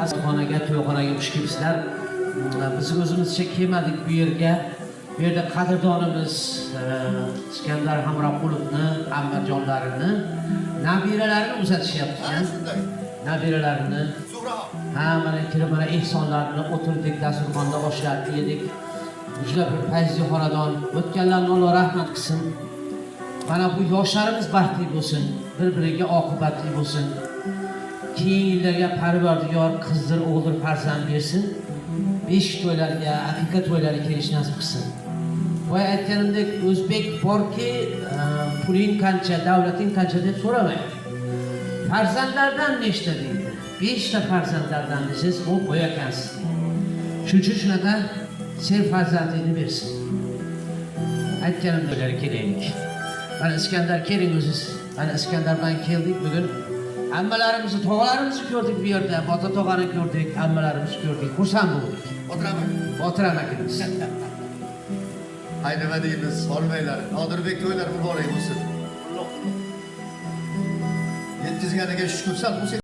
Azxonaga, to'yxonaga xush kelibsizlar. Biz o'zimizcha kelmadik bu yerga. Bu yerda qadrdonimiz Iskandar Hamroqulovni, Ammarjonlarini, nabiralarini uzatishyapti. Nabiralarini. Ha, mana kirib mana ehsonlarni o'tirdik, dasturxonda oshlarni yedik. Juda bir fayzli xonadon. O'tganlarni Alloh rahmat qilsin. Mana bu yoshlarimiz baxtli bo'lsin, bir-biriga oqibatli bo'lsin. Keyingi yillarga Parvardigor qizdir, o'g'il farzand bersin. Beshik to'ylariga, aqiqa to'ylariga kelish nasib qilsin. Boya aytganimdek, o'zbek borki, puling qancha, davlating qancha deb so'ramaydi. Farzandlardan nechta deydi? 5 ta farzandlardan desiz, u qo'yakansiz. Shuning uchun shunaqa sen farzandingni bersin. Aytganimdek kelaylik. Mana Iskandar keling o'ziz. Mana Iskandar bilan keldik bugun. Hammalarimizni, tog'alarimizni ko'rdik bu yerda. Bota tog'ani ko'rdik, hammalarimizni ko'rdik. Xursand bo'ldik. Botir amakimiz. Hay nima deymiz, solmanglar. Nodirbek to'ylari muborak bo'lsin. Yetkazganiga shukur.